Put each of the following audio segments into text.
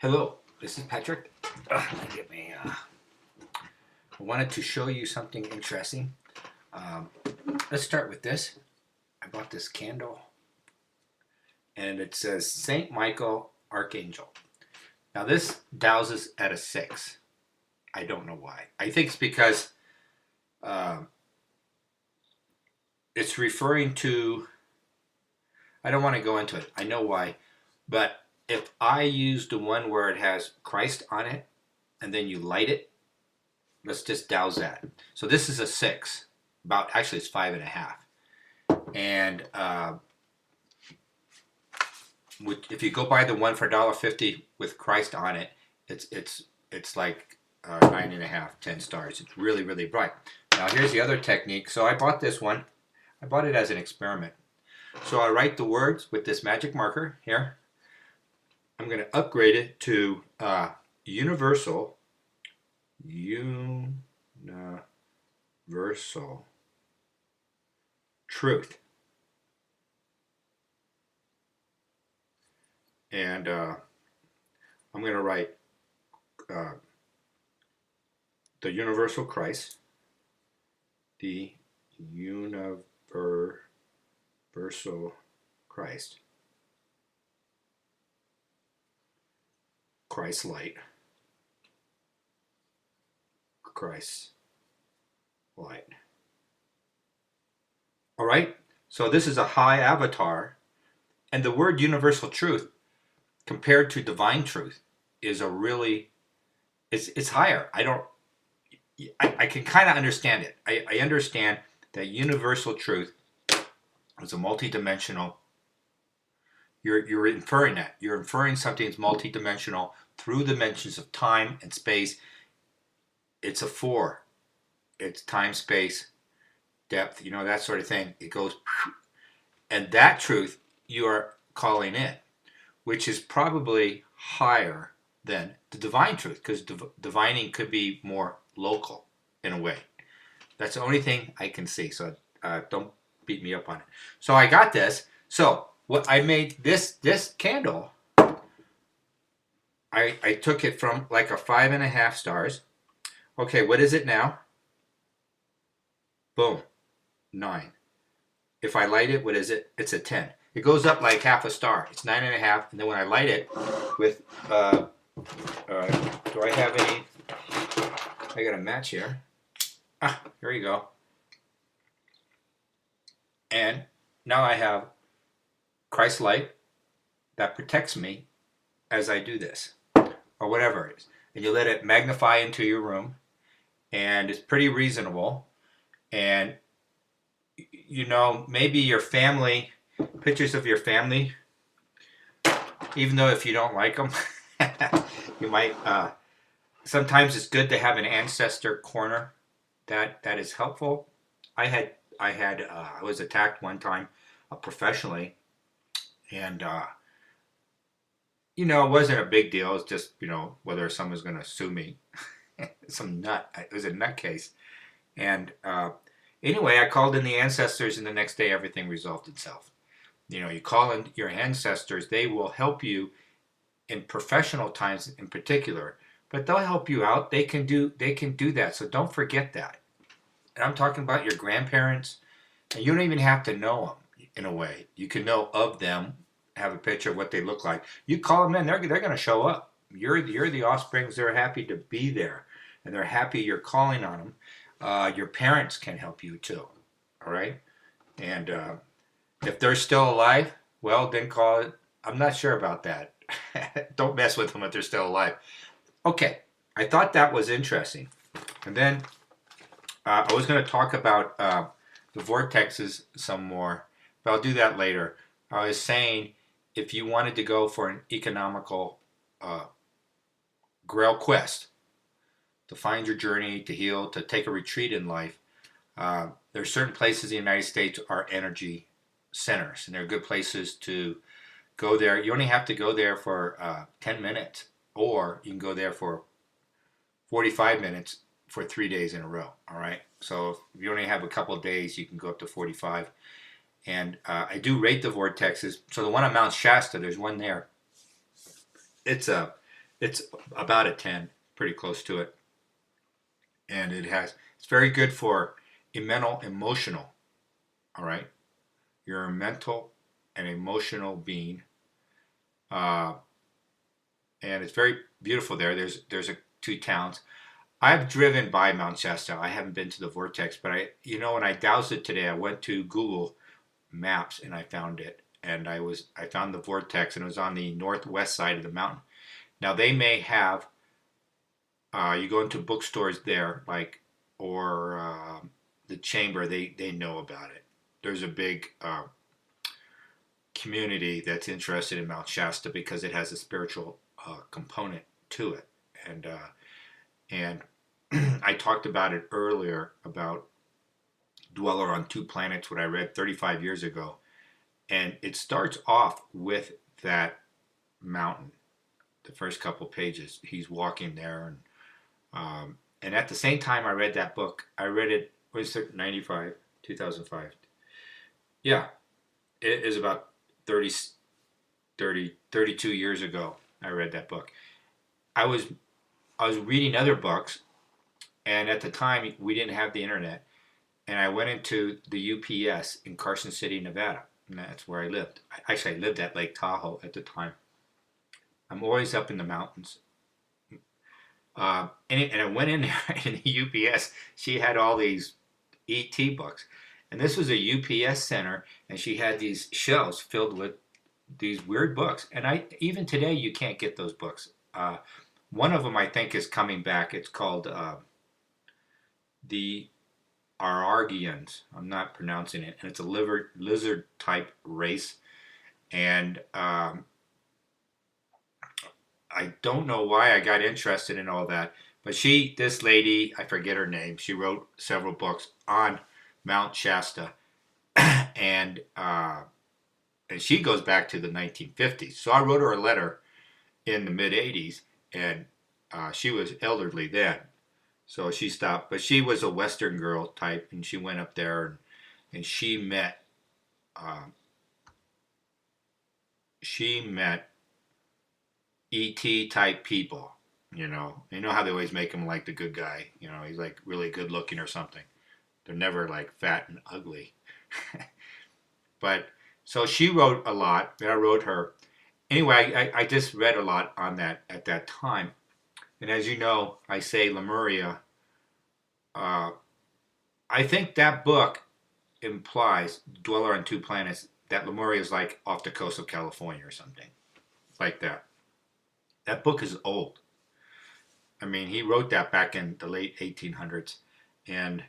Hello, this is Patrick. Get me. I wanted to show you something interesting. Um, let's start with this. I bought this candle, and it says Saint Michael Archangel. Now this douses at a 6. I don't know why. I think it's because um, it's referring to. I don't want to go into it. I know why, but if I use the one where it has Christ on it, and then you light it, let's just douse that. So this is a 6. About actually it's 5.5. And if you go buy the one for $1.50 with Christ on it, it's like 9.5, 10 stars. It's really really bright. Now here's the other technique. So I bought this one. I bought it as an experiment. So I write the words with this magic marker here. I'm going to upgrade it to universal truth. And I'm going to write the universal Christ, the universal Christ, Christ light, Christ light. All right, so this is a high avatar, and the word universal truth compared to divine truth is a really, it's higher. I can kind of understand it. I understand that universal truth is a multidimensional. You're inferring that. You're inferring something's multidimensional through dimensions of time and space. It's a 4. It's time, space, depth, that sort of thing. It goes, and that truth you are calling in, which is probably higher than the divine truth, because divining could be more local in a way. That's the only thing I can see. So don't beat me up on it. So I got this. So what I made this candle. I took it from like a 5.5 stars. Okay, what is it now? Boom, 9. If I light it, what is it? It's a 10. It goes up like half a star. It's 9.5, and then when I light it with, do I have any? I got a match here. Here you go. And now I have Christ light that protects me as I do this, or whatever it is. And you let it magnify into your room, and it's pretty reasonable. And maybe your family, pictures of your family, even though if you don't like them, you might, sometimes it's good to have an ancestor corner that is helpful. I was attacked one time professionally, and it wasn't a big deal. It's just, whether someone's going to sue me. Some nut. It was a nutcase. And anyway, I called in the ancestors, and the next day everything resolved itself. You call in your ancestors, they will help you in professional times in particular, but they'll help you out. They can do that. So don't forget that. And I'm talking about your grandparents, and you don't even have to know them in a way. You can know of them, have a picture of what they look like. You call them in, they're going to show up. You're the offsprings. They're happy to be there, and they're happy you're calling on them. Your parents can help you too. All right, and if they're still alive, well, then call it. I'm not sure about that. Don't mess with them if they're still alive. Okay, I thought that was interesting. And then I was going to talk about the vortexes some more, but I'll do that later. I was saying if you wanted to go for an economical Grail quest, to find your journey, to heal, to take a retreat in life, there are certain places in the United States are energy centers, and they're good places to go there. You only have to go there for 10 minutes, or you can go there for 45 minutes for 3 days in a row. All right, so if you only have a couple of days, you can go up to 45. And I do rate the vortexes. So the one on Mount Shasta, there's one there. It's It's about a 10, pretty close to it. And it's very good for a mental, emotional, all right? You're a mental and emotional being. Uh, and it's very beautiful there. Two towns. I've driven by Mount Shasta. I haven't been to the Vortex, but when I dowsed it today, I went to Google Maps and I found it. And I found the Vortex, and it was on the northwest side of the mountain. Now they may have you go into bookstores there, or the Chamber. They know about it. There's a big community that's interested in Mount Shasta because it has a spiritual component to it, and I talked about it earlier about Dweller on Two Planets, what I read 35 years ago, and it starts off with that mountain. The first couple pages, he's walking there, and at the same time I read that book. I read it. Was it 95, 2005? Yeah, it is about 30, 32 years ago. I read that book. I was reading other books, and at the time we didn't have the internet, and I went into the UPS in Carson City, Nevada, and that's where I lived. Actually, I lived at Lake Tahoe at the time. I'm always up in the mountains. And I went in there in the UPS. She had all these ET books, and this was a UPS center, and she had these shelves filled with these weird books. And even today you can't get those books. One of them I think is coming back. It's called the Arargians. I'm not pronouncing it, and it's a lizard type race, and I don't know why I got interested in all that, but this lady, I forget her name, she wrote several books on Mount Shasta, and she goes back to the 1950s. So I wrote her a letter in the mid 80s, and she was elderly then, so she stopped. But she was a Western girl type, and she went up there, and she met ET type people. You know how they always make him like the good guy. He's like really good looking or something. They're never like fat and ugly. But so she wrote a lot. I wrote her. Anyway, I just read a lot on that at that time. And as you know, I say Lemuria. I think that book implies Dweller on Two Planets that Lemuria is like off the coast of California or something like that. That book is old. I mean, he wrote that back in the late 1800s. And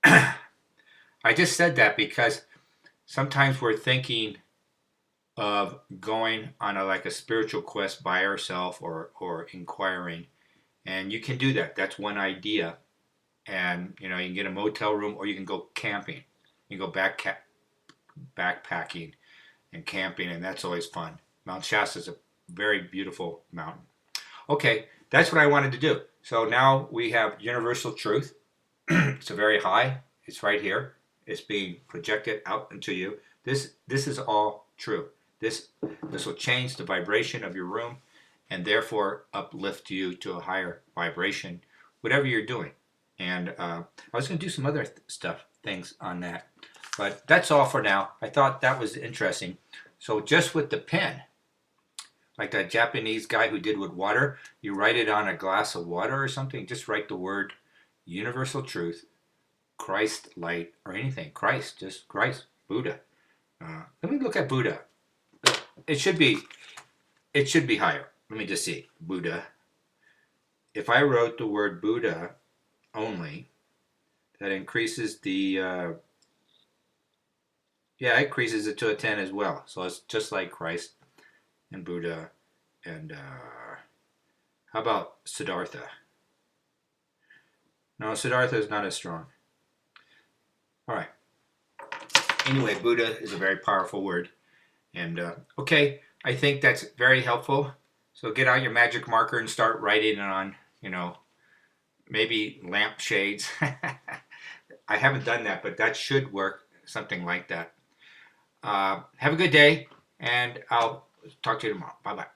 I just said that because sometimes we're thinking of going on a spiritual quest by ourselves or inquiring. And you can do that. That's one idea. And, you can get a motel room or you can go camping. You can go backpacking and camping, and that's always fun. Mount Shasta is a very beautiful mountain. Okay, that's what I wanted to do. So now we have universal truth. It's a very high. It's right here. It's being projected out into you. This is all true. This will change the vibration of your room, and therefore uplift you to a higher vibration, whatever you're doing. And I was going to do some other things on that, but that's all for now. I thought that was interesting. So just with the pen, like that Japanese guy who did with water, you write it on a glass of water or something. Just write the word universal truth, Christ, light, or anything. Christ, just Christ, Buddha. Let me look at Buddha. It should be higher. Let me just see. Buddha. If I wrote the word Buddha only, that increases the it increases it to a 10 as well. So it's just like Christ and Buddha, and how about Siddhartha? No, Siddhartha is not as strong. All right. Anyway, Buddha is a very powerful word. And okay, I think that's very helpful. So get out your magic marker and start writing on, maybe lampshades. I haven't done that, but that should work, something like that. Have a good day, and I'll talk to you tomorrow. Bye-bye.